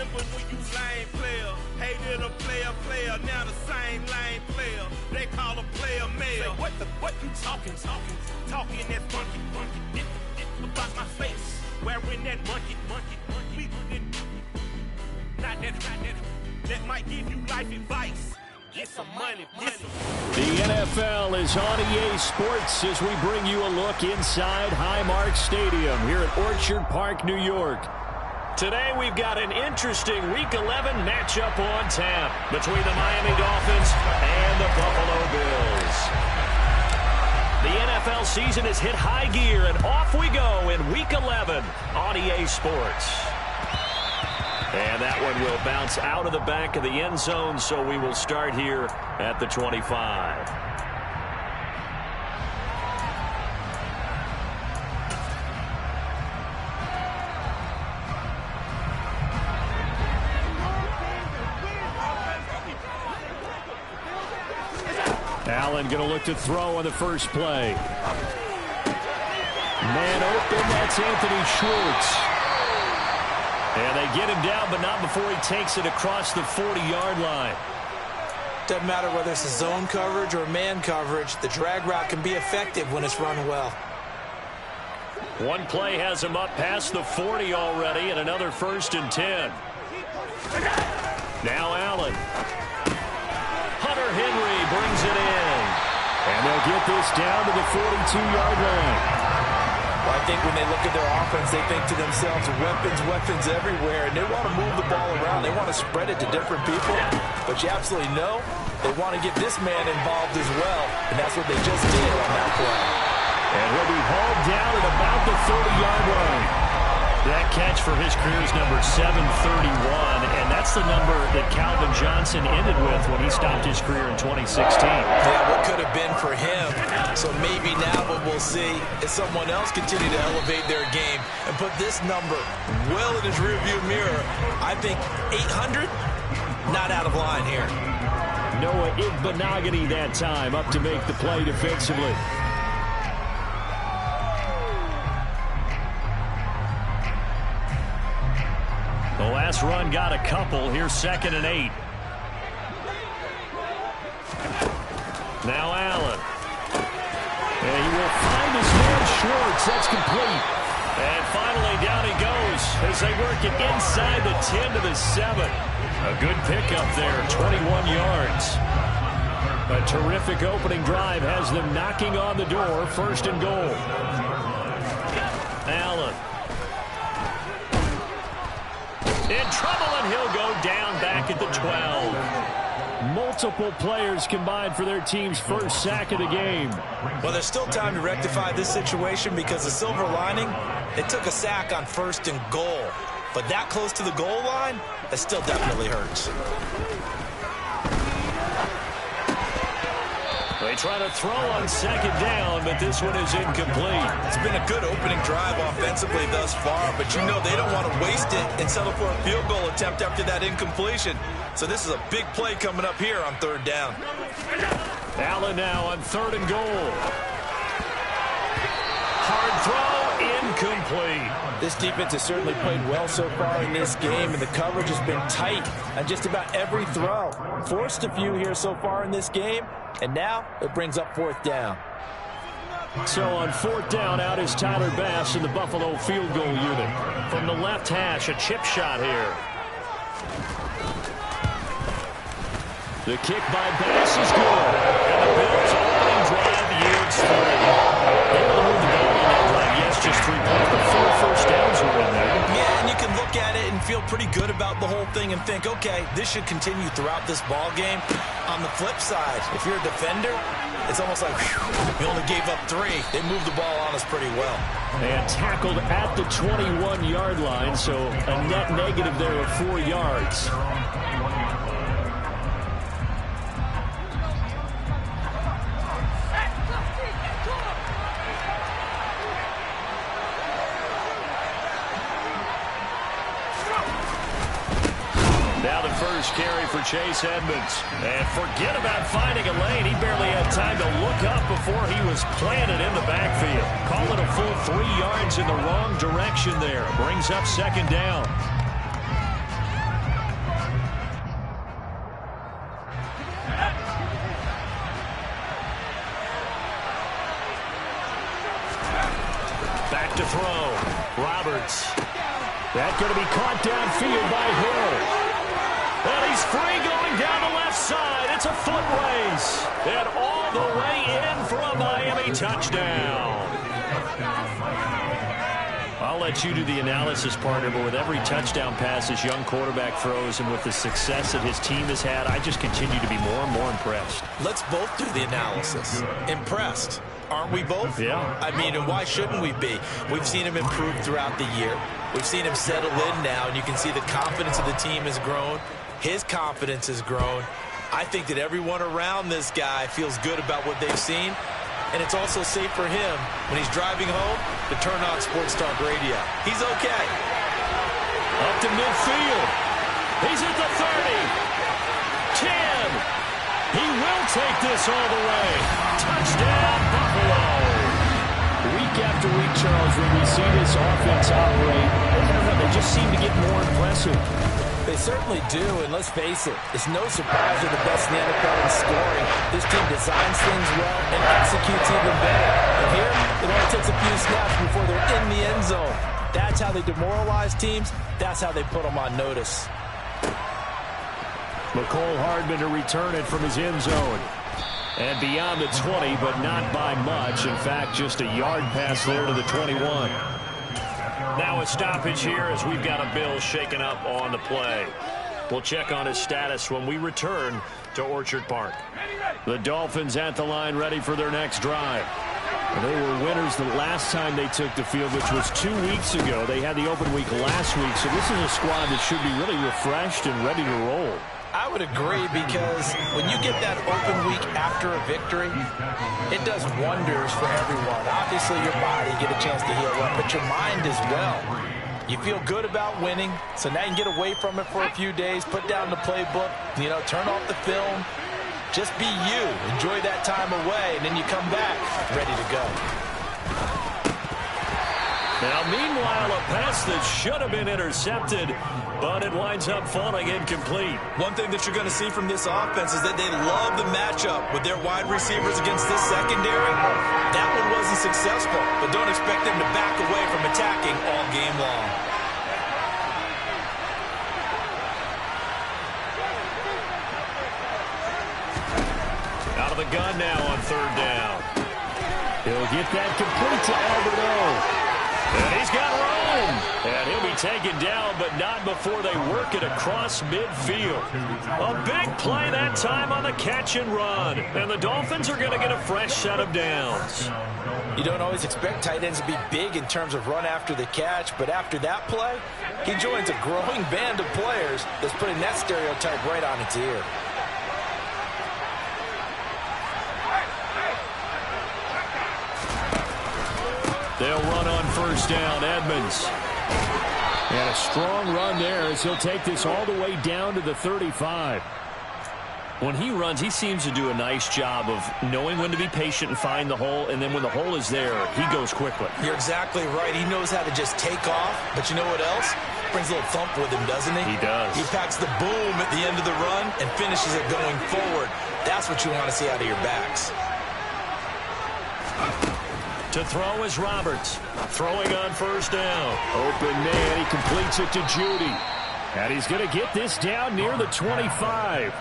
remember when you lame player, hated a player, now the same lame player. They call a player mayor. What you talking that funky, about my face, wearing that monkey. Not that might give you life advice. Get some money. The NFL is on EA Sports as we bring you a look inside Highmark Stadium here at Orchard Park, New York. Today we've got an interesting Week 11 matchup on tap between the Miami Dolphins and the Buffalo Bills. The NFL season has hit high gear, and off we go in Week 11 on EA Sports. And that one will bounce out of the back of the end zone, so we will start here at the 25. Allen going to look to throw on the first play. Man open, that's Anthony Schwartz. And they get him down, but not before he takes it across the 40-yard line. Doesn't matter whether it's a zone coverage or man coverage, the drag route can be effective when it's run well. One play has him up past the 40 already, and another 1st and 10. Now Allen. Hunter Henry brings it in. And they'll get this down to the 42-yard line. Well, I think when they look at their offense, they think to themselves, weapons everywhere, and they want to move the ball around. They want to spread it to different people, but you absolutely know they want to get this man involved as well, and that's what they just did on that play. And he'll be hauled down at about the 30-yard line. That catch for his career is number 731, and that's the number that Calvin Johnson ended with when he stopped his career in 2016. Yeah, what could have been for him. So maybe now what we'll see is someone else continue to elevate their game and put this number well in his rearview mirror. I think 800, not out of line here. Noah Igbenogany that time up to make the play defensively. The last run got a couple. Here's 2nd and 8. Now Allen. And he will find his man Schwartz. That's complete. And finally down he goes as they work it inside the 10 to the 7. A good pickup there, 21 yards. A terrific opening drive has them knocking on the door. 1st and goal. Allen. In trouble, and he'll go down back at the 12. Multiple players combined for their team's first sack of the game. Well, there's still time to rectify this situation because the silver lining, it took a sack on 1st and goal. But that close to the goal line, it still definitely hurts. They try to throw on 2nd down, but this one is incomplete. It's been a good opening drive offensively thus far, but you know they don't want to waste it and settle for a field goal attempt after that incompletion. So this is a big play coming up here on 3rd down. Allen now on 3rd and goal. Hard throw, incomplete. This defense has certainly played well so far in this game, and the coverage has been tight on just about every throw. Forced a few here so far in this game, and now it brings up 4th down. So on 4th down, out is Tyler Bass in the Buffalo field goal unit. From the left hash, a chip shot here. The kick by Bass is good. And the Bills' opening drive yields 3. They will move the ball on that drive. Yes, just 3 points, but 4 first downs were in there. Yeah, and you can look at it and feel pretty good about the whole thing and think, okay, this should continue throughout this ball game. On the flip side, if you're a defender, it's almost like, whew, we only gave up 3. They moved the ball on us pretty well. And tackled at the 21-yard line, so a net negative there of 4 yards. Now the first carry for Chase Edmonds. And forget about finding a lane. He barely had time to look up before he was planted in the backfield. Call it a full 3 yards in the wrong direction there. Brings up 2nd down. yards. That's going to be caught downfield by Hill. And he's free going down the left side. It's a foot race. And all the way in for a Miami touchdown. I'll let you do the analysis, partner, but with every touchdown pass this young quarterback throws and with the success that his team has had, I just continue to be more and more impressed. Let's both do the analysis. Impressed. Aren't we both? Yeah. I mean, and why shouldn't we be? We've seen him improve throughout the year. We've seen him settle in now, and you can see the confidence of the team has grown. His confidence has grown. I think that everyone around this guy feels good about what they've seen. And it's also safe for him when he's driving home to turn on Sports Talk Radio. He's okay. Up to midfield. He's at the 30. 10. He will take this all the way. Touchdown, Buffalo. Week after week, Charles, when we see this offense operate, they just seem to get more impressive. They certainly do, and let's face it, it's no surprise they're the best in the NFL in scoring. This team designs things well and executes even better. And here, it only takes a few snaps before they're in the end zone. That's how they demoralize teams. That's how they put them on notice. McCole Hardman to return it from his end zone. And beyond the 20, but not by much. In fact, just a yard pass there to the 21. Now a stoppage here as we've got a Bill shaken up on the play. We'll check on his status when we return to Orchard Park. The Dolphins at the line ready for their next drive. They were winners the last time they took the field, which was 2 weeks ago. They had the open week last week, so this is a squad that should be really refreshed and ready to roll. I would agree, because when you get that open week after a victory, it does wonders for everyone. Obviously, your body, get a chance to heal up, but your mind as well. You feel good about winning, so now you can get away from it for a few days, put down the playbook, turn off the film. Just be you. Enjoy that time away, and then you come back ready to go. Now, meanwhile, a pass that should have been intercepted, but it winds up falling incomplete. One thing that you're going to see from this offense is that they love the matchup with their wide receivers against this secondary. That one wasn't successful, but don't expect them to back away from attacking all game long. Out of the gun now on third down. He'll get that complete to Alberto. And he's got room. And he'll be taken down, but not before they work it across midfield. A big play that time on the catch and run. And the Dolphins are going to get a fresh set of downs. You don't always expect tight ends to be big in terms of run after the catch, but after that play, he joins a growing band of players that's putting that stereotype right on its ear. They'll run on first down, Edmonds. And a strong run there as he'll take this all the way down to the 35. When he runs, he seems to do a nice job of knowing when to be patient and find the hole, and then when the hole is there, he goes quickly. You're exactly right. He knows how to just take off, but you know what else? Brings a little thump with him, doesn't he? He does. He packs the boom at the end of the run and finishes it going forward. That's what you want to see out of your backs. To throw is Roberts. Throwing on first down. Open man. He completes it to Judy. And he's going to get this down near the 25.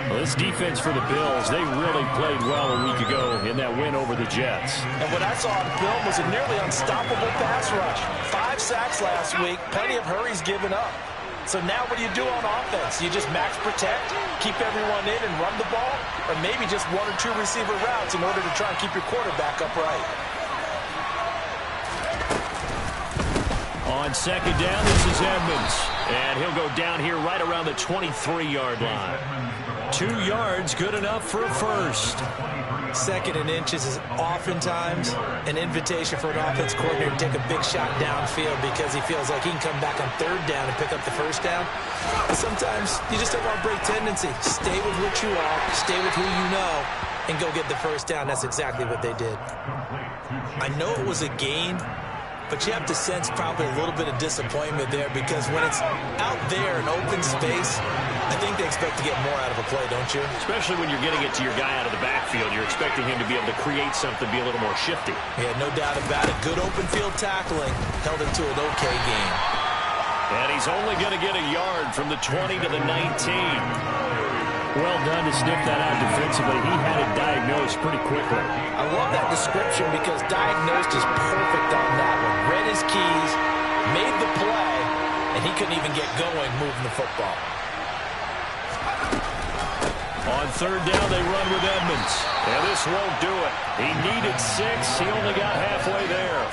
Well, this defense for the Bills, they really played well a week ago in that win over the Jets. And what I saw on film was a nearly unstoppable pass rush. 5 sacks last week. Plenty of hurries given up. So now what do you do on offense? You just max protect, keep everyone in and run the ball, or maybe just 1 or 2 receiver routes in order to try and keep your quarterback upright. On second down, this is Edmonds. And he'll go down here right around the 23-yard line. 2 yards, good enough for a first. Second and inches is oftentimes an invitation for an offense coordinator to take a big shot downfield because he feels like he can come back on third down and pick up the first down. But sometimes you just don't want to break tendency. Stay with what you are, stay with who you know, and go get the first down. That's exactly what they did. I know it was a gain, but you have to sense probably a little bit of disappointment there because when it's out there in open space, I think they expect to get more out of a play, don't you? Especially when you're getting it to your guy out of the backfield. You're expecting him to be able to create something, be a little more shifty. Yeah, no doubt about it. Good open field tackling. Held it to an okay game. And he's only going to get a yard from the 20 to the 19. Well done to sniff that out defensively. He had it diagnosed pretty quickly. I love that description because diagnosed is perfect on that one. Read his keys, made the play, and he couldn't even get going moving the football. On third down, they run with Edmonds. And this won't do it. He needed 6. He only got halfway there.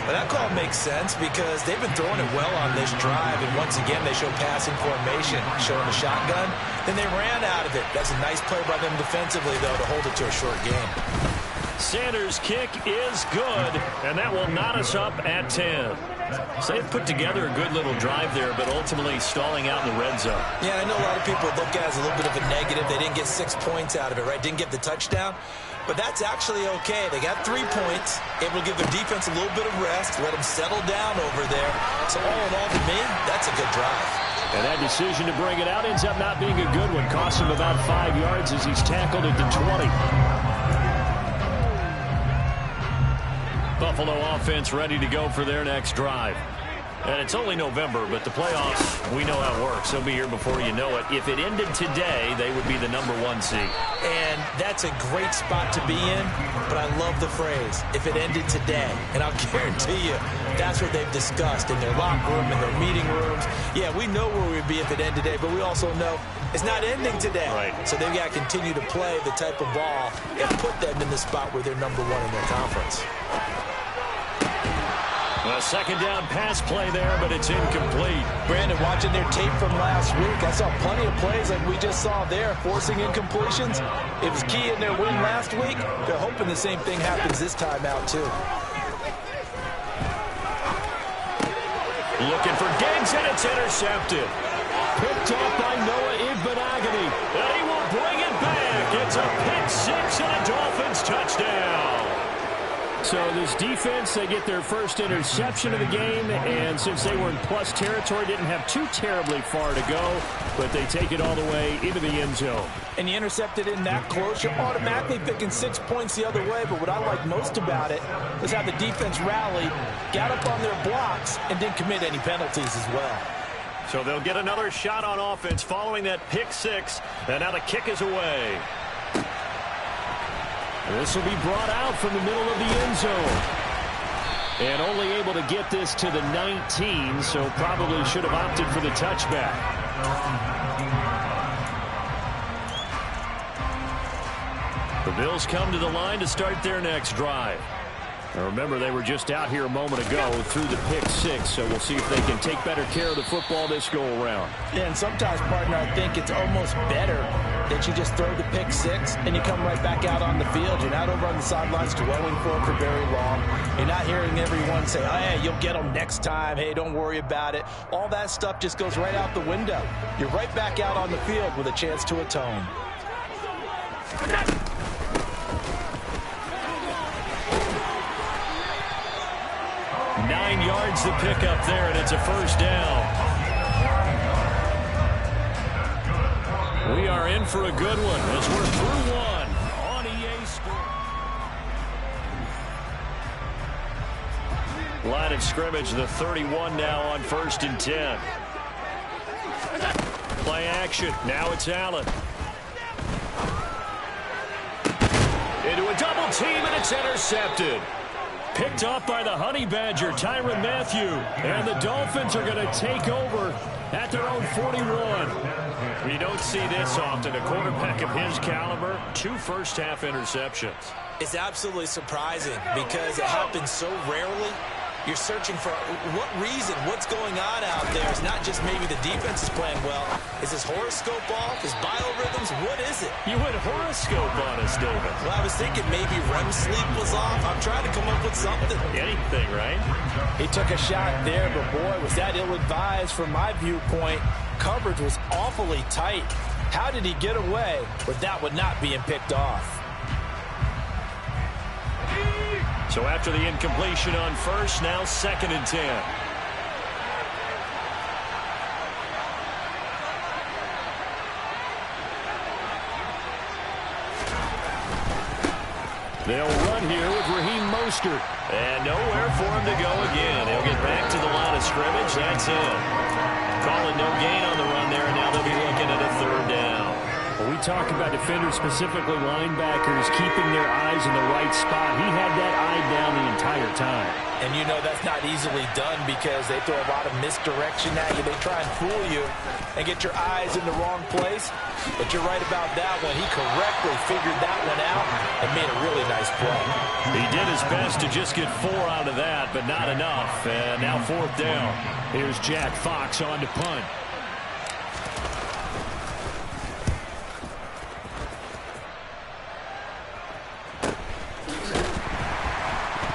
But that call makes sense because they've been throwing it well on this drive. And once again, they show passing formation, showing the shotgun. Then they ran out of it. That's a nice play by them defensively, though, to hold it to a short game. Sanders' kick is good, and that will knot us up at 10. So they've put together a good little drive there, but ultimately stalling out in the red zone. Yeah, I know a lot of people look at it as a little bit of a negative. They didn't get 6 points out of it, right? Didn't get the touchdown. But that's actually okay. They got 3 points, able to give their defense a little bit of rest, let them settle down over there. So all in all, to me, that's a good drive. And that decision to bring it out ends up not being a good one. Cost him about 5 yards as he's tackled at the 20. Buffalo offense ready to go for their next drive. And it's only November, but the playoffs, we know how it works. They'll be here before you know it. If it ended today, they would be the #1 seed. And that's a great spot to be in, but I love the phrase, if it ended today. And I'll guarantee you, that's what they've discussed in their locker room, in their meeting rooms. Yeah, we know where we'd be if it ended today, but we also know it's not ending today. Right. So they've got to continue to play the type of ball and put them in the spot where they're #1 in their conference. A second down pass play there, but it's incomplete. Brandon, watching their tape from last week, I saw plenty of plays like we just saw there, forcing incompletions. It was key in their win last week. They're hoping the same thing happens this time out, too. Looking for Diggs, and it's intercepted. Picked up by Noah Igbenogany, and he will bring it back. It's a pick 6 and a Dolphins touchdown. So this defense, they get their first interception of the game, and since they were in plus territory, didn't have too terribly far to go, but they take it all the way into the end zone. And you intercepted in that close, you're automatically picking 6 points the other way, but what I like most about it was how the defense rallied, got up on their blocks, and didn't commit any penalties as well. So they'll get another shot on offense following that pick 6, and now the kick is away. This will be brought out from the middle of the end zone. And only able to get this to the 19, so probably should have opted for the touchback. The Bills come to the line to start their next drive. Now remember, they were just out here a moment ago through the pick 6, so we'll see if they can take better care of the football this go-around. Yeah, and sometimes, partner, I think it's almost better that you just throw the pick 6 and you come right back out on the field. You're not over on the sidelines dwelling for it for very long. You're not hearing everyone say, oh, hey, you'll get them next time. Hey, don't worry about it. All that stuff just goes right out the window. You're right back out on the field with a chance to atone. Nine yards to pick up there, and it's a first down. We are in for a good one as we're through one on EA Sports. Line of scrimmage, the 31 now on 1st and 10. Play action. Now it's Allen. Into a double team, and it's intercepted. Picked up by the Honey Badger, Tyrann Mathieu. And the Dolphins are going to take over at their own 41. You don't see this often. A quarterback of his caliber, 2 first-half interceptions. It's absolutely surprising because it happens so rarely. You're searching for what reason, what's going on out there. It's not just maybe the defense is playing well. Is his horoscope off? His biorhythms? What is it? You went horoscope on us, David. Well, I was thinking maybe REM sleep was off. I'm trying to come up with something. Anything, right? He took a shot there, but boy, was that ill-advised from my viewpoint. Coverage was awfully tight. How did he get away with that one not being picked off? So after the incompletion on first, now 2nd and 10. They'll run here with Raheem Mostert. And nowhere for him to go again. He'll get back to the line of scrimmage. That's it. Calling no gain on the run there, and now they'll be looking at a third down. Well, we talk about defenders, specifically linebackers, keeping their eyes in the right spot. He had that eye down the entire time. And you know that's not easily done because they throw a lot of misdirection at you. They try and fool you and get your eyes in the wrong place. But you're right about that one. He correctly figured that one out and made a really nice play. He did his best to just get 4 out of that, but not enough. And now fourth down. Here's Jack Fox on to punt.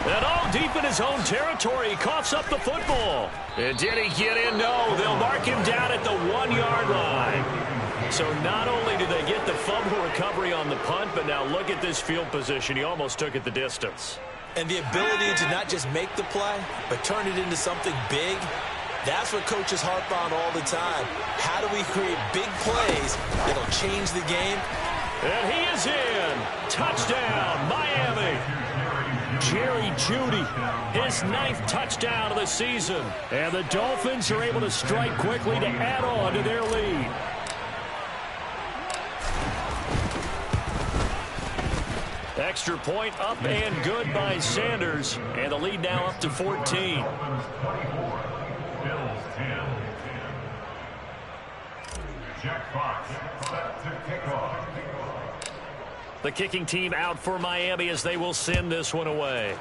And all deep in his own territory, he coughs up the football. And did he get in? No, they'll mark him down at the 1-yard line. So not only do they get the fumble recovery on the punt, but now look at this field position. He almost took it the distance. And the ability to not just make the play, but turn it into something big, that's what coaches harp on all the time. How do we create big plays that'll change the game? And he is in. Touchdown, Miami. Jerry Jeudy, his 9th touchdown of the season. And the Dolphins are able to strike quickly to add on to their lead. Extra point up and good by Sanders. And the lead now up to 14. Jack Fox set to kick off. The kicking team out for Miami as they will send this one away.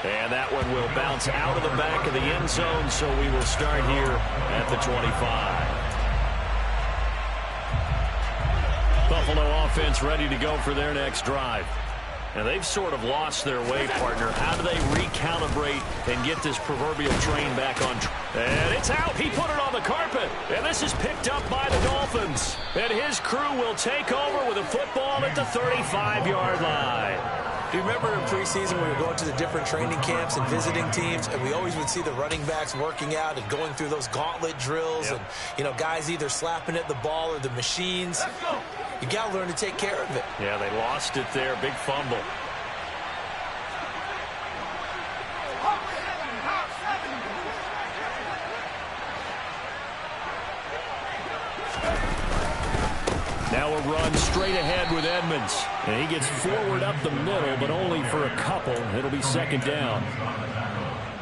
And that one will bounce out of the back of the end zone, so we will start here at the 25. Buffalo offense ready to go for their next drive. And they've sort of lost their way, partner. How do they recalibrate and get this proverbial train back on track? And it's out. He put it on the carpet. And this is picked up by the Dolphins. And his crew will take over with a football at the 35-yard line. Do you remember in preseason when we were going to the different training camps and visiting teams, and we always would see the running backs working out and going through those gauntlet drills, and, you know, guys either slapping at the ball or the machines. You got to learn to take care of it. Yeah, they lost it there. Big fumble. Now a run straight ahead with Edmonds. And he gets forward up the middle, but only for a couple. It'll be second down.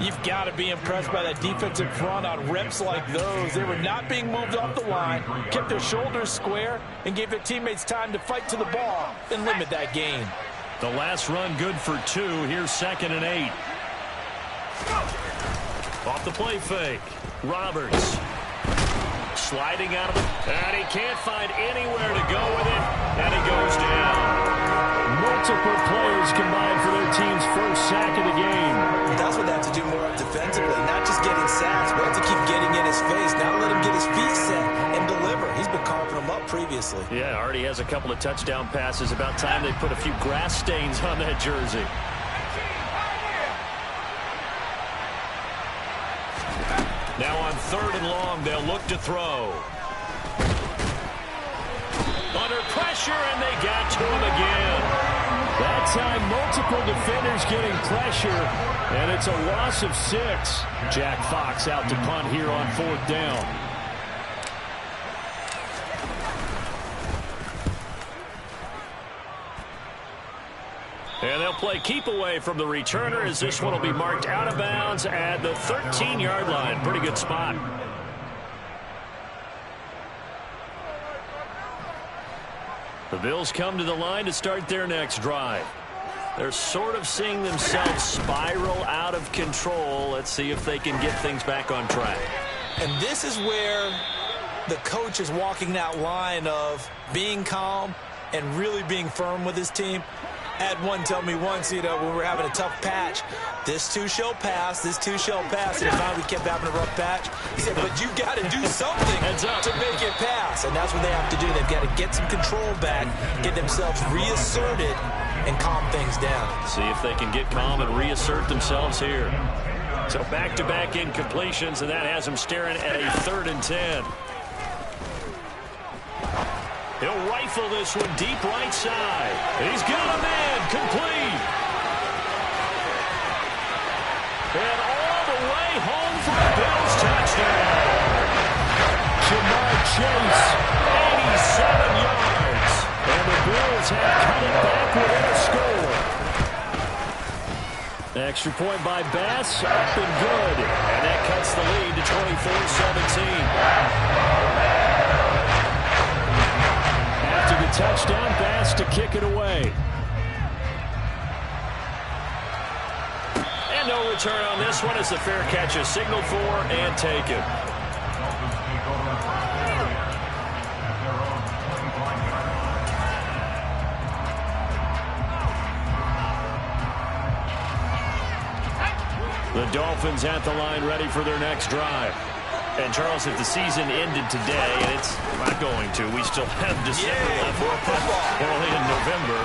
You've got to be impressed by that defensive front on reps like those. They were not being moved off the line, kept their shoulders square, and gave their teammates time to fight to the ball and limit that gain. The last run good for 2. Here's 2nd and 8. Off the play fake. Roberts. Sliding out of it. And he can't find anywhere to go with it. And he goes down. Multiple players combined for their team's first sack of the game. That's what they have to do more of defensively. Not just getting sacks, but have to keep getting in his face. Now let him get his feet set and deliver. He's been carving them up previously. Yeah, already has a couple of touchdown passes. About time they put a few grass stains on that jersey. Now on 3rd and long, they'll look to throw. Under pressure, and they got to him again. That time, multiple defenders getting pressure, and it's a loss of 6. Jack Fox out to punt here on 4th down. And they'll play keep away from the returner as this one will be marked out of bounds at the 13-yard line. Pretty good spot. The Bills come to the line to start their next drive. They're sort of seeing themselves spiral out of control. Let's see if they can get things back on track. And this is where the coach is walking that line of being calm and really being firm with his team. I had one tell me once, you know, when we were having a tough patch, this too shall pass, this too shall pass. And finally we kept having a rough patch. He said, but you got to do something to make it pass. And that's what they have to do. They've got to get some control back, get themselves reasserted, and calm things down. See if they can get calm and reassert themselves here. So back-to-back incompletions, and that has them staring at a 3rd and 10. He'll rifle this one deep right side. He's got a man complete. And all the way home for the Bills touchdown. Jamar Chase, 87 yards. And the Bills have cut it back within a score. Extra point by Bass, up and good. And that cuts the lead to 24-17. After the touchdown, Bass to kick it away. And no return on this one as the fair catch is signaled for and taken. Dolphins take over at their own 20-line line. The Dolphins at the line ready for their next drive. And, Charles, if the season ended today, and it's not going to, we still have December left. We're only in November.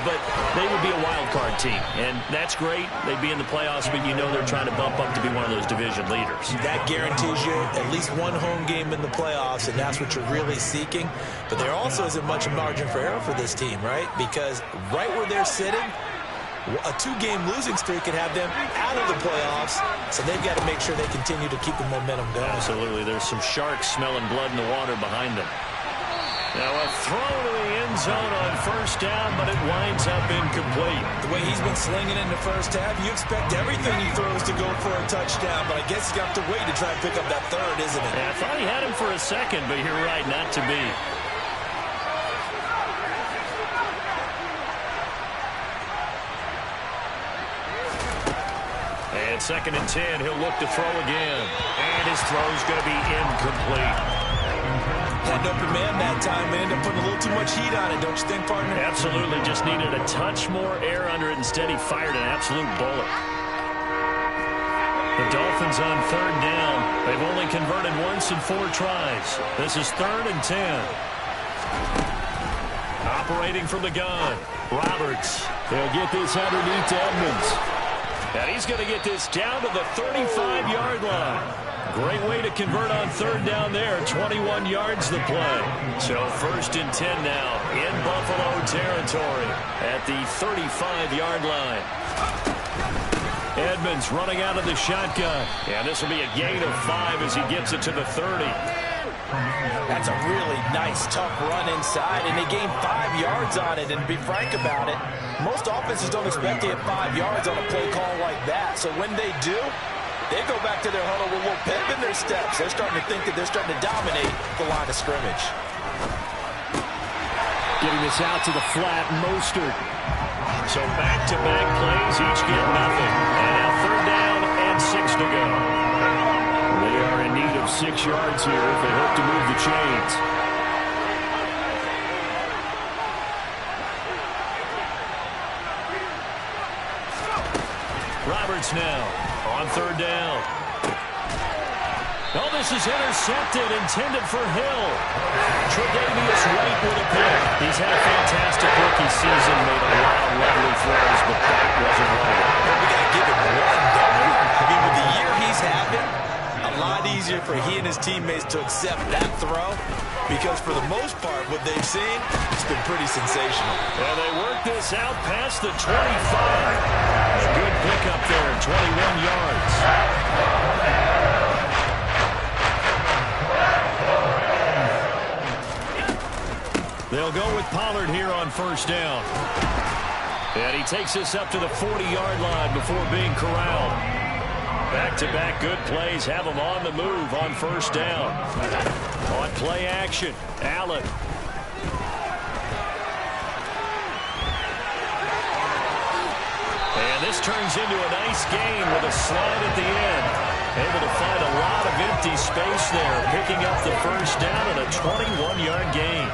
But they would be a wild card team. And that's great. They'd be in the playoffs, but you know they're trying to bump up to be one of those division leaders. That guarantees you at least one home game in the playoffs, and that's what you're really seeking. But there also isn't much margin for error for this team, right? Because right where they're sitting, a 2-game losing streak could have them out of the playoffs, so they've got to make sure they continue to keep the momentum going. Absolutely. There's some sharks smelling blood in the water behind them. Now a throw to the end zone on first down, but it winds up incomplete. The way he's been slinging in the first half, you expect everything he throws to go for a touchdown, but I guess he's got to wait to try and pick up that third, isn't it? Yeah, I thought he had him for a second, but you're right, not to be. And 2nd and 10, he'll look to throw again. And his throw's going to be incomplete. Had an open man that time, man. Ended up putting a little too much heat on it, don't you think, partner? Absolutely. Just needed a touch more air under it. Instead, he fired an absolute bullet. The Dolphins on 3rd down. They've only converted once in 4 tries. This is 3rd and 10. Operating from the gun. Roberts. He'll get this underneath to Edmonds. And he's going to get this down to the 35-yard line. Great way to convert on 3rd down there. 21 yards the play. So 1st and 10 now in Buffalo territory at the 35-yard line. Edmonds running out of the shotgun. And this will be a gain of 5 as he gets it to the 30. That's a really nice, tough run inside, and they gained 5 yards on it. And to be frank about it, most offenses don't expect to hit 5 yards on a play call like that. So when they do, they go back to their huddle with a little pep in their steps. They're starting to think that they're starting to dominate the line of scrimmage. Getting this out to the flat, Mostert. So back-to-back plays, each get nothing. And now 3rd down and 6 to go. They are in need of 6 yards here if they hope to move the chains. Roberts now on 3rd down. Oh, this is intercepted, intended for Hill. Tre'Davious White with a pick. He's had a fantastic rookie season, made a lot of lovely throws, but that wasn't one of them. Well, we got to give him one, don't we? I mean, with the year he's having, a lot easier for he and his teammates to accept that throw, because for the most part, what they've seen, it's been pretty sensational. Well, they work this out past the 25. A good pickup there, 21 yards. They'll go with Pollard here on 1st down. And he takes us up to the 40-yard line before being corralled. Back-to-back good plays have him on the move on 1st down. On play action, Allen. And this turns into a nice gain with a slide at the end. Able to find a lot of empty space there, picking up the 1st down and a 21-yard gain.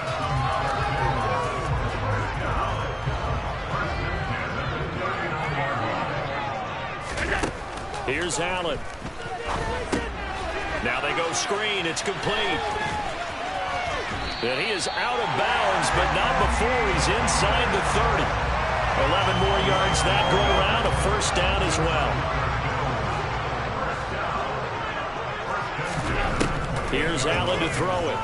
Here's Allen. Now they go screen. It's complete. And he is out of bounds, but not before he's inside the 30. 11 more yards that go around. A 1st down as well. Here's Allen to throw it.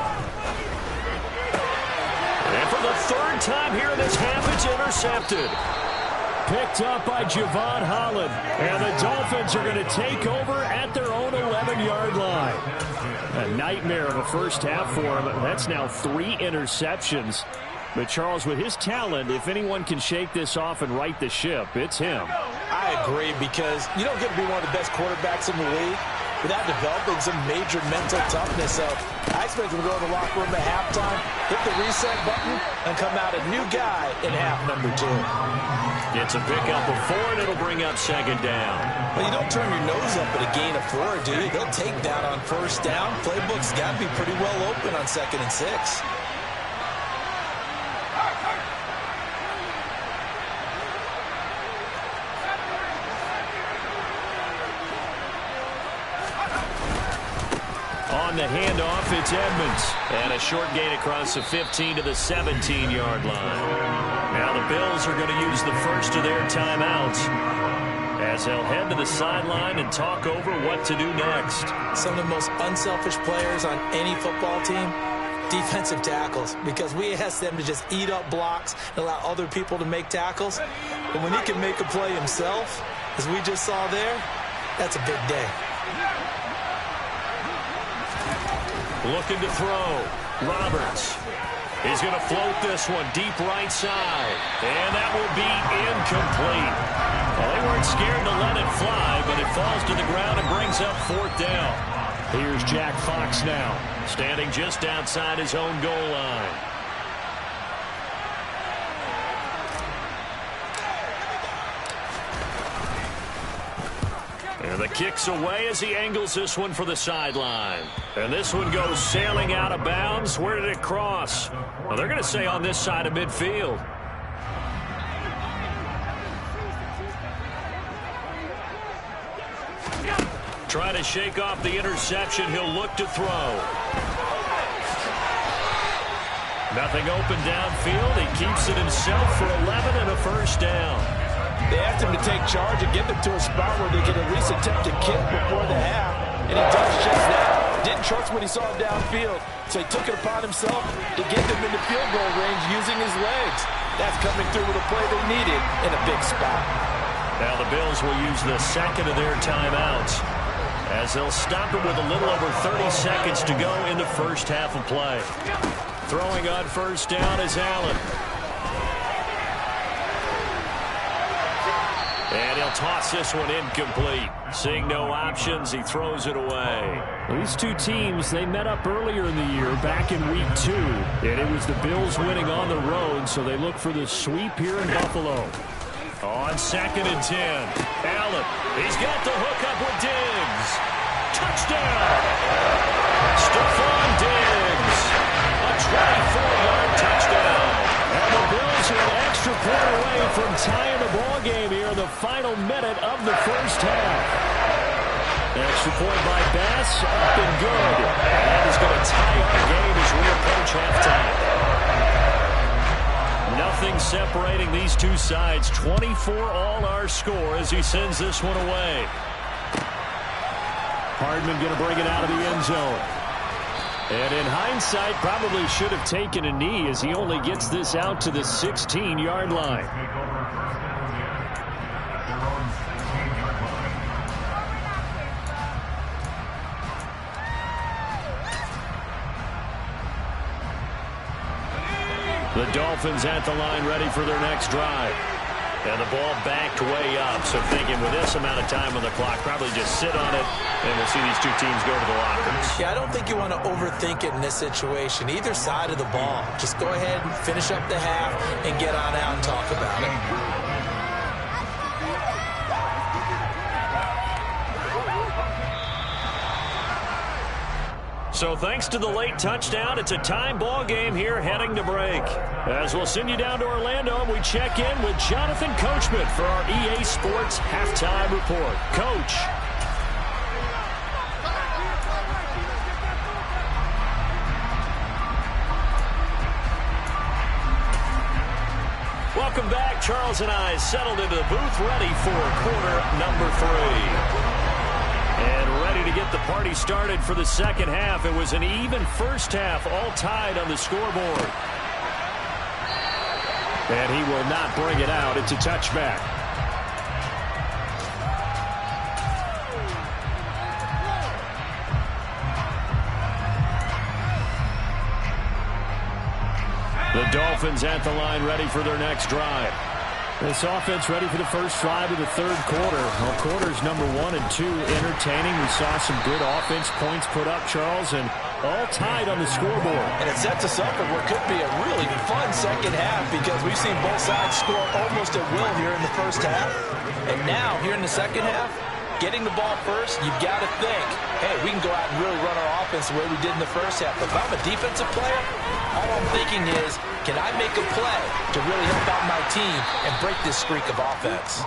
the third time here in this half, it's intercepted. Picked up by Javon Holland. And the Dolphins are going to take over at their own 11-yard line. A nightmare of a first half for him. That's now 3 interceptions. But, Charles, with his talent, if anyone can shake this off and right the ship, it's him. I agree, because you don't get to be one of the best quarterbacks in the league without developing some major mental toughness. So I expect him to go to the locker room at halftime, hit the reset button, and come out a new guy in half number 2. Gets a pickup of 4, and it'll bring up second down. Well, you don't turn your nose up at a gain of 4, do you? They'll take down on first down. Playbook's got to be pretty well open on 2nd and 6. On the handoff, it's Edmonds. And a short gain across the 15 to the 17-yard line. Now the Bills are going to use the first of their timeouts as they'll head to the sideline and talk over what to do next. Some of the most unselfish players on any football team, defensive tackles, because we ask them to just eat up blocks and allow other people to make tackles. But when he can make a play himself, as we just saw there, that's a big day. Looking to throw. Roberts. He's going to float this one deep right side. And that will be incomplete. Well, they weren't scared to let it fly, but it falls to the ground and brings up 4th down. Here's Jack Fox now, standing just outside his own goal line. And the kick's away as he angles this one for the sideline. And this one goes sailing out of bounds. Where did it cross? Well, they're going to say on this side of midfield. Try to shake off the interception. He'll look to throw. Nothing open downfield. He keeps it himself for 11 and a first down. They asked him to take charge and get them to a spot where they could at least attempt to kick before the half, and he does just that. Didn't trust when he saw him downfield, so he took it upon himself to get them into field goal range using his legs. That's coming through with a play they needed in a big spot. Now the Bills will use the second of their timeouts as they'll stop it with a little over 30 seconds to go in the first half of play. Throwing on first down is Allen. And he'll toss this one incomplete. Seeing no options, he throws it away. These two teams, they met up earlier in the year, back in week 2. And it was the Bills winning on the road, so they look for the sweep here in Buffalo. On 2nd and 10. Allen, he's got the hook up with Diggs. Touchdown! Stephon Diggs. A 24-yard touchdown. And the Bills are an extra point away from tying the ball game here in the final minute of the first half. Extra point by Bass, up and good. And that is going to tie our game as we approach halftime. Nothing separating these two sides. 24 all our score as he sends this one away. Hardman going to bring it out of the end zone. And in hindsight, probably should have taken a knee as he only gets this out to the 16-yard line. The Dolphins at the line ready for their next drive. And the ball backed way up. So thinking with this amount of time on the clock, probably just sit on it, and we'll see these two teams go to the lockers. Yeah, I don't think you want to overthink it in this situation. Either side of the ball. Just go ahead and finish up the half and get on out and talk about it. So thanks to the late touchdown, it's a time ball game here heading to break. As we'll send you down to Orlando, and we check in with Jonathan Coachman for our EA Sports Halftime Report. Coach. Welcome back. Charles and I settled into the booth ready for quarter number 3. And ready to get the party started for the second half. It was an even first half, all tied on the scoreboard. And he will not bring it out. It's a touchback. The Dolphins at the line, ready for their next drive. This offense ready for the first drive of the third quarter. Well, quarters number 1 and 2 entertaining. We saw some good offense points put up, Charles, and all tied on the scoreboard. And it sets us up for what could be a really fun second half because we've seen both sides score almost at will here in the first half. And now, here in the second half, getting the ball first, you've got to think, hey, we can go out and really run our offense the way we did in the first half. But if I'm a defensive player, all I'm thinking is, can I make a play to really help out my team and break this streak of offense?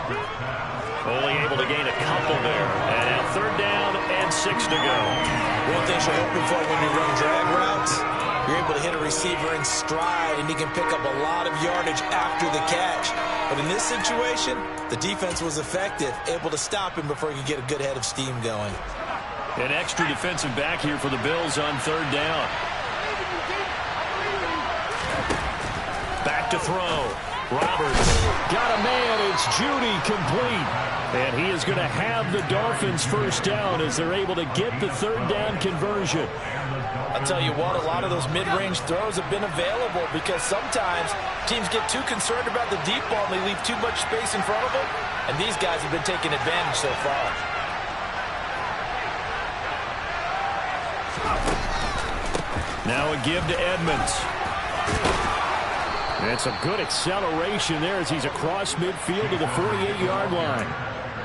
Only able to gain a couple there. And now 3rd down and 6 to go. One thing you're hoping for when you run drag routes, you're able to hit a receiver in stride, and he can pick up a lot of yardage after the catch. But in this situation, the defense was effective, able to stop him before he could get a good head of steam going. An extra defensive back here for the Bills on 3rd down. Back to throw. Roberts got a man. It's Judy complete. And he is going to have the Dolphins first down as they're able to get the 3rd down conversion. I'll tell you what, a lot of those mid-range throws have been available because sometimes teams get too concerned about the deep ball and they leave too much space in front of them. And these guys have been taking advantage so far. Now a give to Edmonds. It's a good acceleration there as he's across midfield to the 48-yard line.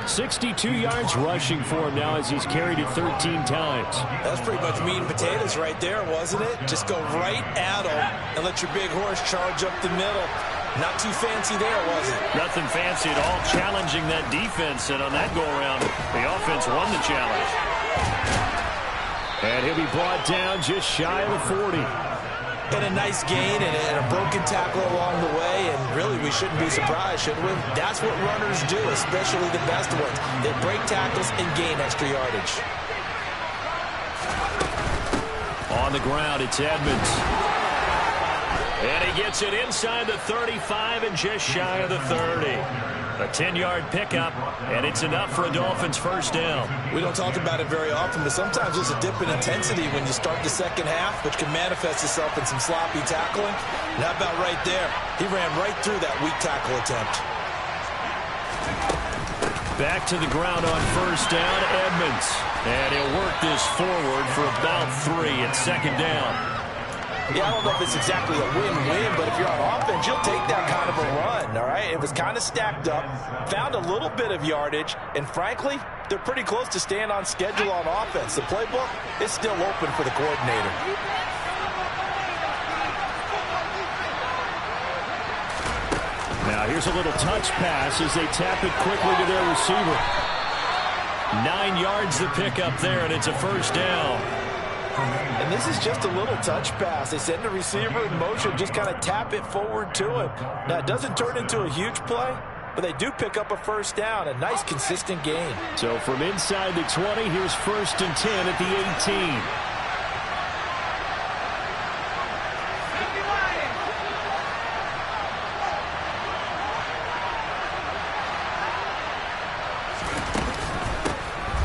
62 yards rushing for him now as he's carried it 13 times. That's pretty much meat and potatoes right there, wasn't it? Just go right at him and let your big horse charge up the middle. Not too fancy there, was it? Nothing fancy at all, challenging that defense. And on that go-around, the offense won the challenge. And he'll be brought down just shy of the 40. And a nice gain and a broken tackle along the way, and really we shouldn't be surprised, should we? That's what runners do, especially the best ones. They break tackles and gain extra yardage. On the ground, it's Edmonds. And he gets it inside the 35 and just shy of the 30. A 10-yard pickup, and it's enough for a Dolphins first down. We don't talk about it very often, but sometimes there's a dip in intensity when you start the second half, which can manifest itself in some sloppy tackling. And how about right there? He ran right through that weak tackle attempt. Back to the ground on first down, Edmonds. And he'll work this forward for about 3 at 2nd down. Yeah, I don't know if it's exactly a win-win, but if you're on offense, you'll take that kind of a run, all right? It was kind of stacked up, found a little bit of yardage, and frankly, they're pretty close to staying on schedule on offense. The playbook is still open for the coordinator. Now here's a little touch pass as they tap it quickly to their receiver. 9 yards to pick up there, and it's a first down. And this is just a little touch pass. They send the receiver in motion, just kind of tap it forward to him. Now, it doesn't turn into a huge play, but they do pick up a first down, a nice, consistent gain. So from inside the 20, here's 1st and 10 at the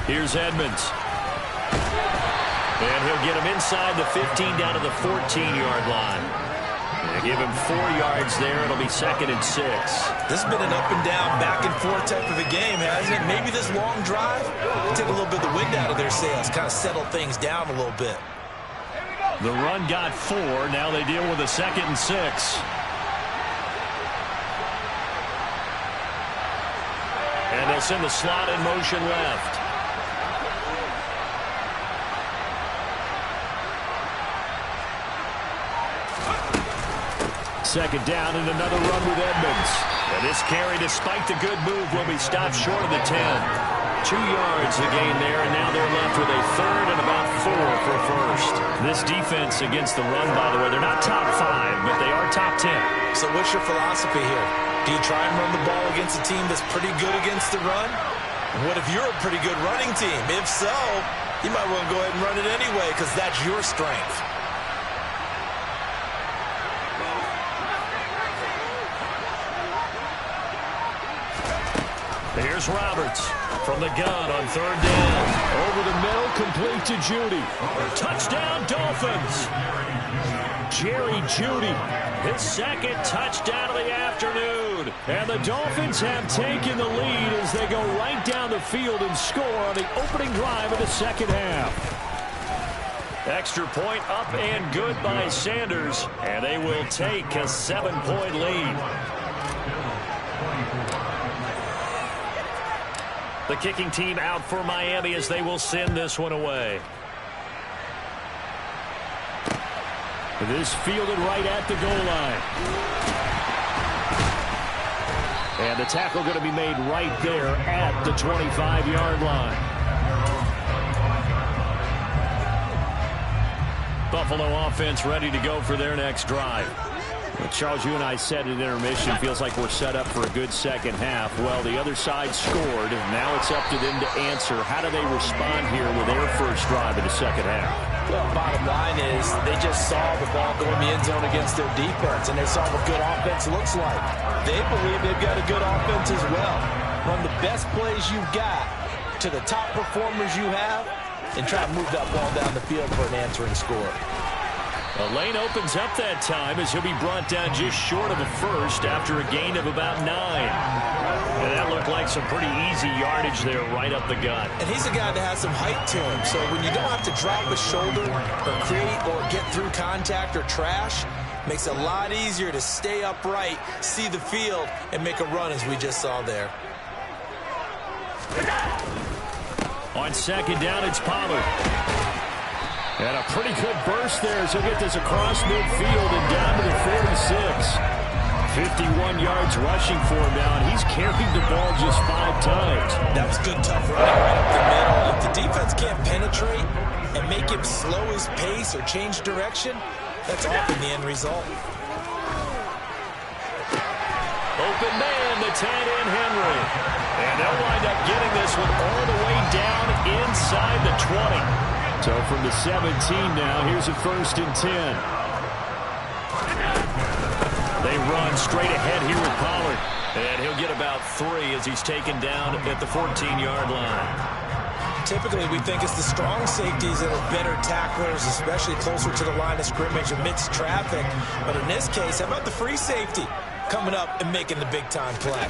18. Here's Edmonds. And he'll get him inside the 15 down to the 14-yard line. They give him 4 yards there. It'll be 2nd and 6. This has been an up and down, back and forth type of a game, hasn't it? Maybe this long drive will take a little bit of the wind out of their sails, kind of settle things down a little bit. The run got 4. Now they deal with a 2nd and 6. And they'll send the slot in motion left. Second down and another run with Edmonds. And this carry, despite the good move, will be stopped short of the 10. 2 yards the gain there, and now they're left with a 3rd and about 4 for a first. This defense against the run, by the way, they're not top 5, but they are top 10. So what's your philosophy here? Do you try and run the ball against a team that's pretty good against the run? What if you're a pretty good running team? If so, you might want to go ahead and run it anyway because that's your strength. Here's Roberts from the gun on third down. Over the middle, complete to Judy. Touchdown, Dolphins. Jerry Judy, his second touchdown of the afternoon. And the Dolphins have taken the lead as they go right down the field and score on the opening drive of the second half. Extra point up and good by Sanders, and they will take a 7-point lead. The kicking team out for Miami as they will send this one away. This fielded right at the goal line. And the tackle going to be made right there at the 25-yard line. Buffalo offense ready to go for their next drive. Well, Charles, you and I said at intermission, feels like we're set up for a good second half. Well, the other side scored, and now it's up to them to answer. How do they respond here with their first drive in the second half? Well, bottom line is they just saw the ball go in the end zone against their defense, and they saw what good offense looks like. They believe they've got a good offense as well. Run the best plays you've got to the top performers you have, and try to move that ball down the field for an answering score. A lane opens up that time as he'll be brought down just short of a first after a gain of about 9. And that looked like some pretty easy yardage there right up the gut. And he's a guy that has some height to him, so when you don't have to drop a shoulder or create or get through contact or trash, makes it a lot easier to stay upright, see the field, and make a run as we just saw there. On second down, it's Pollard. And a pretty good burst there as he'll get this across midfield and down to the 46. 51 yards rushing for him now, and he's carried the ball just 5 times. That was good, tough running right up the middle. If the defense can't penetrate and make him slow his pace or change direction, that's often the end result. Open man, the tight end, Henry. And they'll wind up getting this one all the way down inside the 20. So from the 17 now, here's a 1st and 10. They run straight ahead here with Pollard. And he'll get about 3 as he's taken down at the 14-yard line. Typically, we think it's the strong safeties that are better tacklers, especially closer to the line of scrimmage amidst traffic. But in this case, how about the free safety coming up and making the big-time play?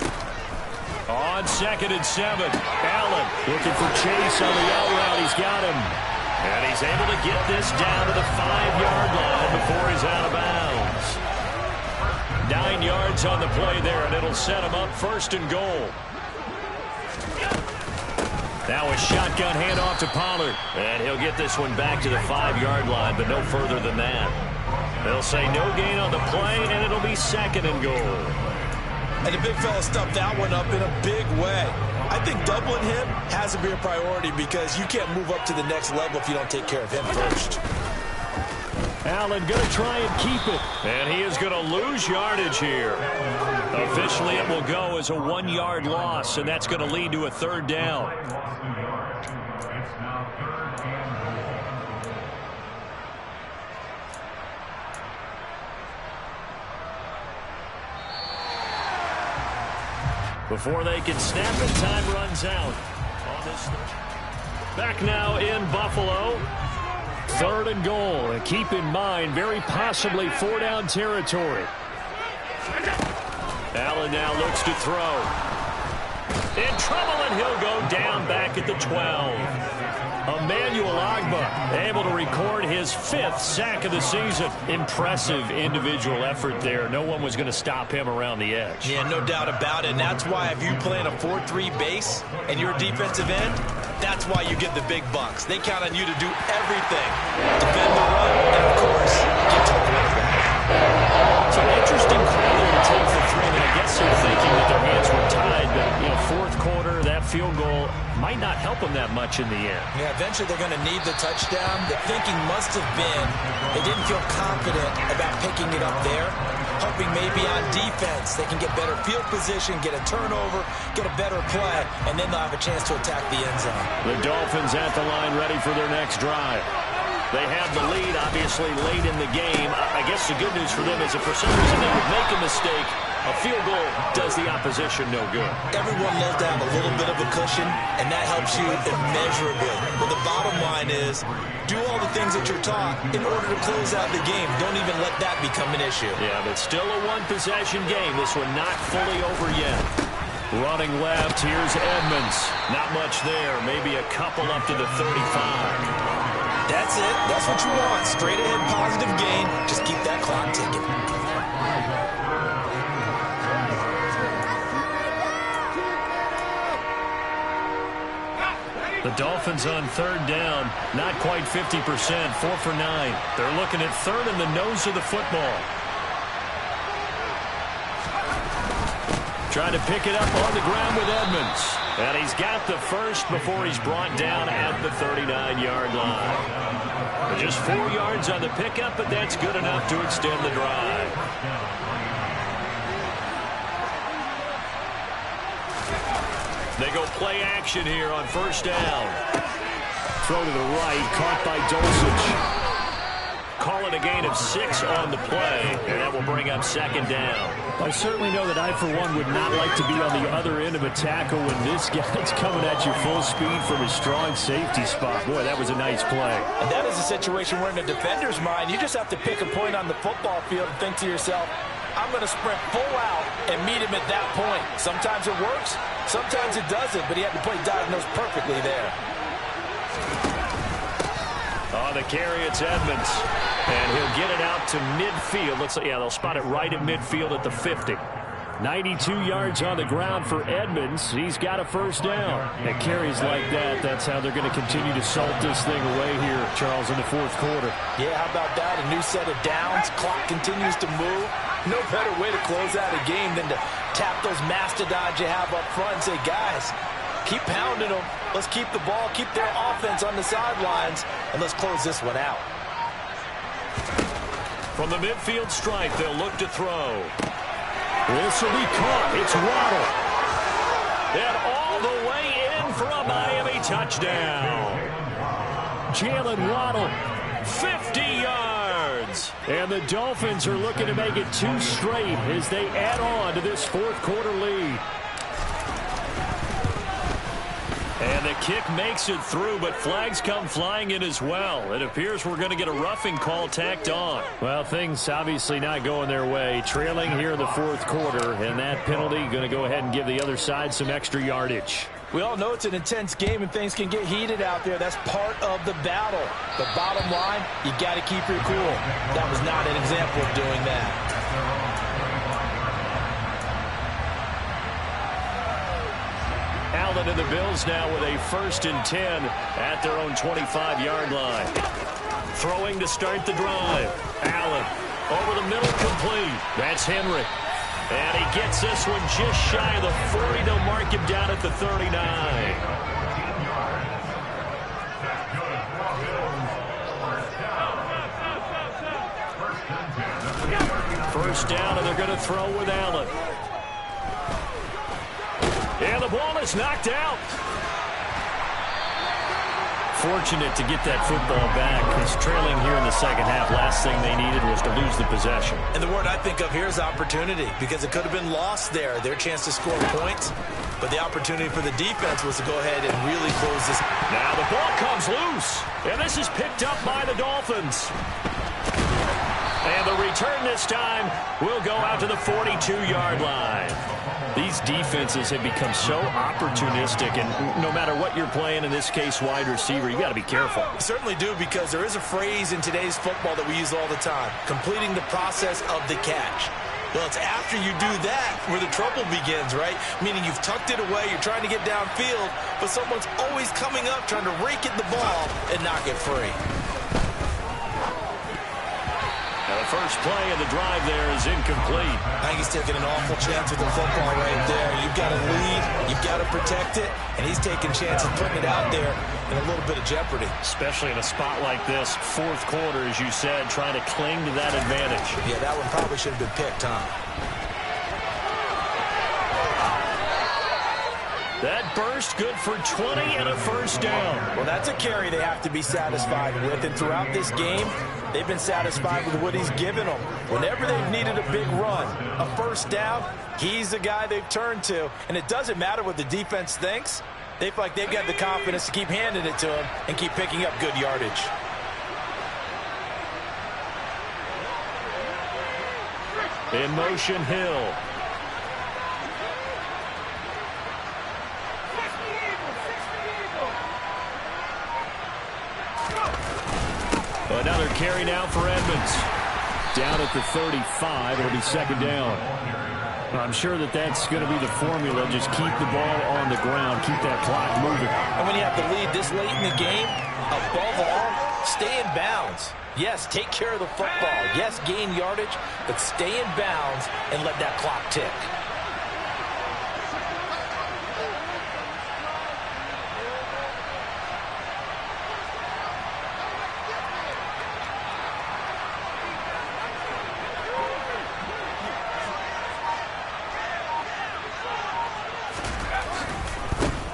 On 2nd and 7, Allen looking for Chase on the out route. He's got him. And he's able to get this down to the 5-yard line before he's out of bounds. 9 yards on the play there, and it'll set him up 1st and goal. Now a shotgun handoff to Pollard. And he'll get this one back to the 5-yard line, but no further than that. They'll say no gain on the play, and it'll be 2nd and goal. And the big fella stuffed that one up in a big way. I think doubling him has to be a priority because you can't move up to the next level if you don't take care of him first. Allen going to try and keep it. And he is going to lose yardage here. Officially, it will go as a 1-yard loss, and that's going to lead to a 3rd down. Before they can snap it, time runs out. Back now in Buffalo. 3rd and goal. And keep in mind, very possibly 4-down territory. Allen now looks to throw. In trouble, and he'll go down back at the 12. Emmanuel Ogbah able to record his 5th sack of the season. Impressive individual effort there. No one was going to stop him around the edge. Yeah, no doubt about it. And that's why if you play in a 4-3 base and you're a defensive end, that's why you get the big bucks. They count on you to do everything. Defend the run, and of course, get to the quarterback. So an interesting call there to take the 3. And I guess they're thinking that their hands were tied. But, 4th quarter, that field goal might not help them that much in the end. Yeah, eventually they're going to need the touchdown. The thinking must have been they didn't feel confident about picking it up there, hoping maybe on defense they can get better field position, get a turnover, get a better play, and then they'll have a chance to attack the end zone. The Dolphins at the line ready for their next drive. They have the lead, obviously, late in the game. I guess the good news for them is if for some reason they would make a mistake, a A field goal does the opposition no good. Everyone loves to have a little bit of a cushion, and that helps you immeasurably. But the bottom line is, do all the things that you're taught in order to close out the game. Don't even let that become an issue. Yeah, but still a one-possession game. This one not fully over yet. Running left, here's Edmonds. Not much there, maybe a couple up to the 35. That's it. That's what you want. Straight ahead positive gain. Just keep that clock ticking. The Dolphins on third down, not quite 50%, 4 for 9. They're looking at third in the nose of the football. Trying to pick it up on the ground with Edmonds. And he's got the first before he's brought down at the 39-yard line. Just 4 yards on the pickup, but that's good enough to extend the drive. They go play action here on first down. Throw to the right, caught by Dulcich. Call it a gain of 6 on the play, and that will bring up second down. I certainly know that I, for one, would not like to be on the other end of a tackle when this guy's coming at you full speed from a strong safety spot. Boy, that was a nice play. And that is a situation where in a defender's mind, you just have to pick a point on the football field and think to yourself, I'm going to sprint full out and meet him at that point. Sometimes it works, sometimes it doesn't, but he had to play diagnose perfectly there. On the carry, it's Edmonds. And he'll get it out to midfield. Looks like, yeah, they'll spot it right at midfield at the 50. 92 yards on the ground for Edmonds. He's got a first down. And carries like that, that's how they're going to continue to salt this thing away here, Charles, in the fourth quarter. Yeah, how about that? A new set of downs. Clock continues to move. No better way to close out a game than to tap those mastodons you have up front and say, guys, keep pounding them. Let's keep the ball, keep their offense on the sidelines, and let's close this one out. From the midfield stripe, they'll look to throw. This will be caught. It's Waddle. And all the way in for a Miami touchdown. Jalen Waddle, 50 yards. And the Dolphins are looking to make it 2 straight as they add on to this fourth quarter lead. And the kick makes it through, but flags come flying in as well. It appears we're going to get a roughing call tacked on. Well, things obviously not going their way. Trailing here in the fourth quarter, and that penalty going to go ahead and give the other side some extra yardage. We all know it's an intense game and things can get heated out there. That's part of the battle. But bottom line, you got to keep your cool. That was not an example of doing that. Allen and the Bills now with a 1st and 10 at their own 25-yard line. Throwing to start the drive. Allen over the middle, complete. That's Henry. And he gets this one just shy of the 40. They'll mark him down at the 39. First down, and they're going to throw with Allen. And the ball is knocked out. Fortunate to get that football back, because trailing here in the second half, last thing they needed was to lose the possession. And the word I think of here is opportunity, because it could have been lost there, their chance to score points. But the opportunity for the defense was to go ahead and really close this. Now the ball comes loose, and this is picked up by the Dolphins. And the return this time will go out to the 42-yard line. These defenses have become so opportunistic, and no matter what you're playing, in this case wide receiver, you got to be careful. You certainly do, because there is a phrase in today's football that we use all the time, completing the process of the catch. Well, it's after you do that where the trouble begins, right? Meaning you've tucked it away, you're trying to get downfield, but someone's always coming up trying to rake at the ball and knock it free. Now the first play of the drive there is incomplete. I think he's taking an awful chance with the football right there. You've got to lead, you've got to protect it, and he's taking chances putting it out there in a little bit of jeopardy. Especially in a spot like this, fourth quarter, as you said, trying to cling to that advantage. Yeah, that one probably should have been picked, huh? That burst good for 20 and a first down. Well, that's a carry they have to be satisfied with, and throughout this game, They've been satisfied with what he's given them. Whenever they've needed a big run, a first down, he's the guy they've turned to. And it doesn't matter what the defense thinks. They feel like they've got the confidence to keep handing it to him and keep picking up good yardage. In motion, Hill. Another carry now for Edmonds. Down at the 35, it'll be second down. I'm sure that's going to be the formula. Just keep the ball on the ground, keep that clock moving. And when you have the lead this late in the game, above all, stay in bounds. Yes, take care of the football. Yes, gain yardage, but stay in bounds and let that clock tick.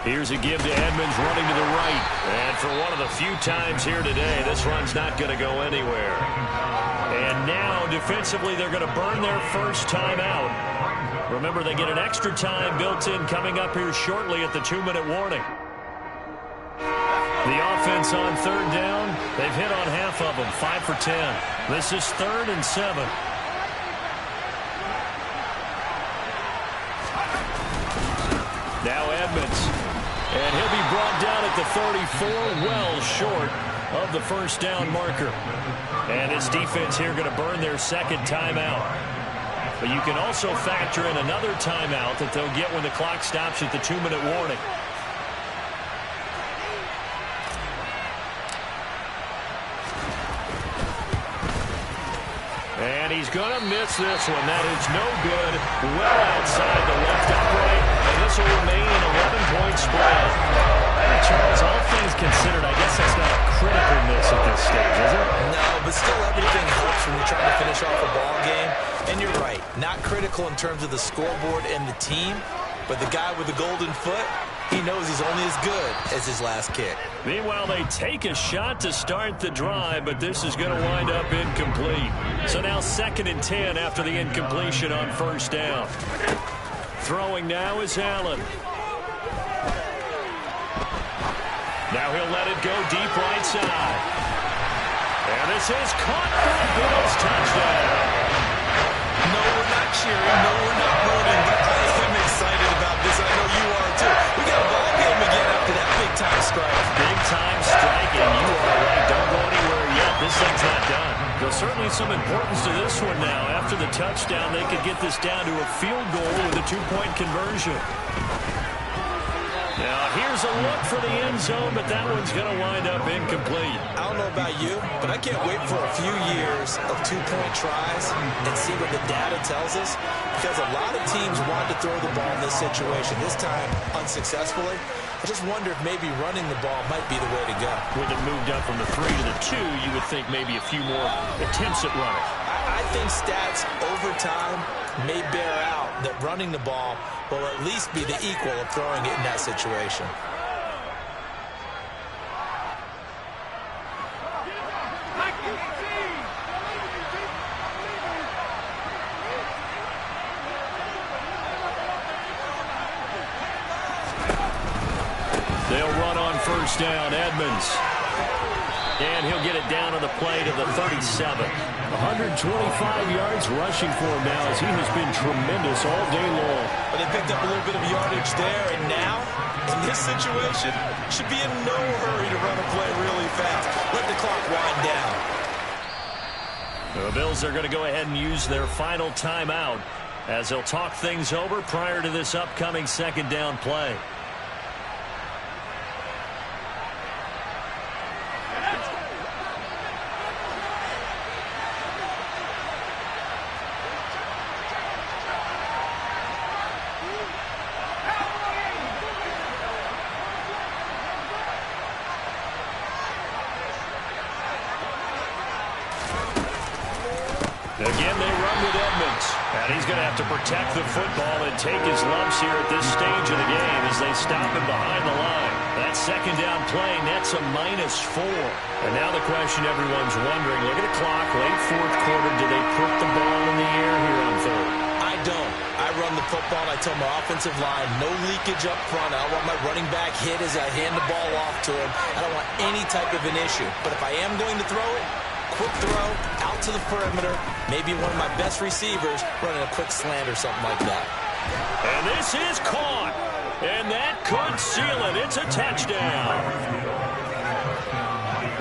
Here's a give to Edmonds running to the right. And for one of the few times here today, this run's not going to go anywhere. And now, defensively, they're going to burn their first time out. Remember, they get an extra time built in coming up here shortly at the 2-minute warning. The offense on third down, they've hit on half of them, 5 for 10. This is 3rd and 7. Now Edmonds. And he'll be brought down at the 34, well short of the first down marker. And his defense here going to burn their second timeout. But you can also factor in another timeout that they'll get when the clock stops at the 2-minute warning. And he's going to miss this one. That is no good. Well outside the left upright. And this will remain an 11-point spread. Charles, all things considered, I guess that's not a critical miss at this stage, is it? No, but still everything helps when you're trying to finish off a ball game. And you're right, not critical in terms of the scoreboard and the team, but the guy with the golden foot, he knows he's only as good as his last kick. Meanwhile, they take a shot to start the drive, but this is going to wind up incomplete. So now 2nd and 10 after the incompletion on first down. Throwing now is Allen. Now he'll let it go deep right side. And this is caught for a Bills touchdown. No, we're not cheering. No, we're not rooting. But I am excited about this. I know you are, too. We got a ball game again after that big-time strike. Big-time strike, and you are right. Don't go anywhere yet. This thing's not done. There's certainly some importance to this one now. After the touchdown, they could get this down to a field goal with a 2-point conversion. Now, here's a look for the end zone, but that one's going to wind up incomplete. I don't know about you, but I can't wait for a few years of 2-point tries and see what the data tells us, because a lot of teams want to throw the ball in this situation, this time unsuccessfully. I just wonder if maybe running the ball might be the way to go. With it moved up from the 3 to the 2, you would think maybe a few more attempts at running. I think stats over time may bear out that running the ball will at least be the equal of throwing it in that situation. They'll run on first down, Edmonds. And he'll get it down on the play to the 37. 125 yards rushing for him now as he has been tremendous all day long. But they picked up a little bit of yardage there, and now, in this situation, should be in no hurry to run a play really fast. Let the clock wind down. The Bills are going to go ahead and use their final timeout as they'll talk things over prior to this upcoming second down play. Again, they run with Edmonds. And he's going to have to protect the football and take his lumps here at this stage of the game as they stop him behind the line. That second down play nets a -4. And now the question everyone's wondering, look at the clock, late fourth quarter, do they put the ball in the air here on third? I don't. I run the football, and I tell my offensive line, no leakage up front. I don't want my running back hit as I hand the ball off to him. I don't want any type of an issue. But if I am going to throw it, quick throw, out to the perimeter, maybe one of my best receivers running a quick slant or something like that. And this is caught. And that could seal it. It's a touchdown.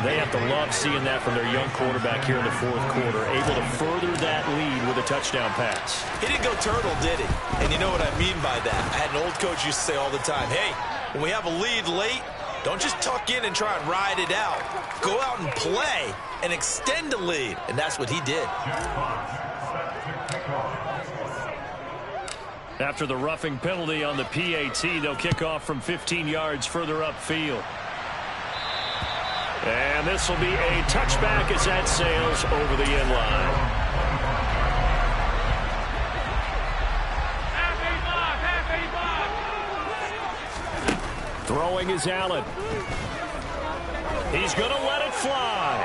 They have to love seeing that from their young quarterback here in the fourth quarter, able to further that lead with a touchdown pass. He didn't go turtle, did he? And you know what I mean by that. I had an old coach used to say all the time, hey, when we have a lead late, don't just tuck in and try and ride it out. Go out and play and extend the lead. And that's what he did. After the roughing penalty on the PAT, they'll kick off from 15 yards further upfield. And this will be a touchback as that sails over the end line. Throwing is Allen. He's going to let it fly.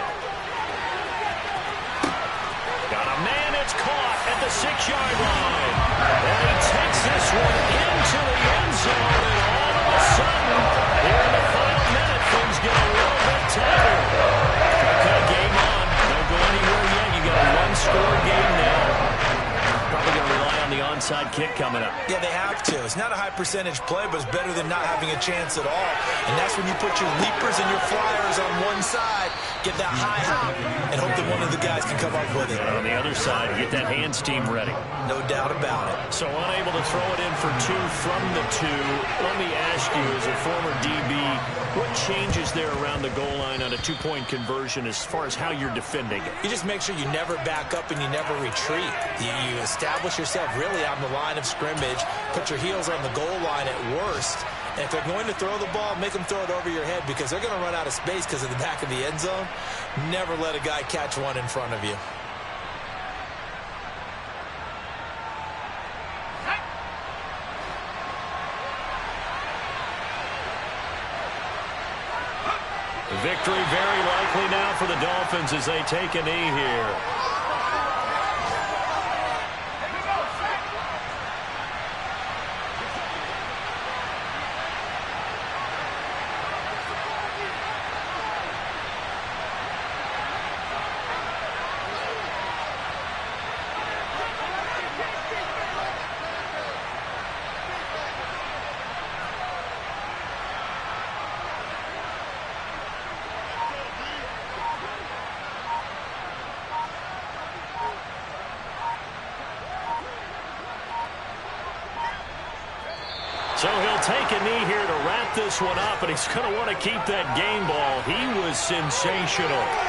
Got a man, it's caught at the 6-yard line. And he takes this one into the end zone, and all of a sudden, here in the final minute, things get a little bit tighter. Okay, game on. Don't go anywhere yet. You got a one-score game now. Probably going to rely on the onside kick coming up. Yeah, they have to. It's not a high-percentage play, but it's better than not having a chance at all. And that's when you put your leapers and your flyers on one side, get that high hop, and hope that one of the guys can come up with it. And on the other side, get that hands team ready. No doubt about it. So unable to throw it in for 2 from the 2. Let me ask you, as a former DB, what changes there around the goal line on a 2-point conversion as far as how you're defending it? You just make sure you never back up and you never retreat. You establish yourself really on the line of scrimmage, put your heels on the goal line at worst, and if they're going to throw the ball, make them throw it over your head because they're going to run out of space because of the back of the end zone. Never let a guy catch one in front of you. Victory very likely now for the Dolphins as they take a knee here. So he'll take a knee here to wrap this one up, and he's going to want to keep that game ball. He was sensational.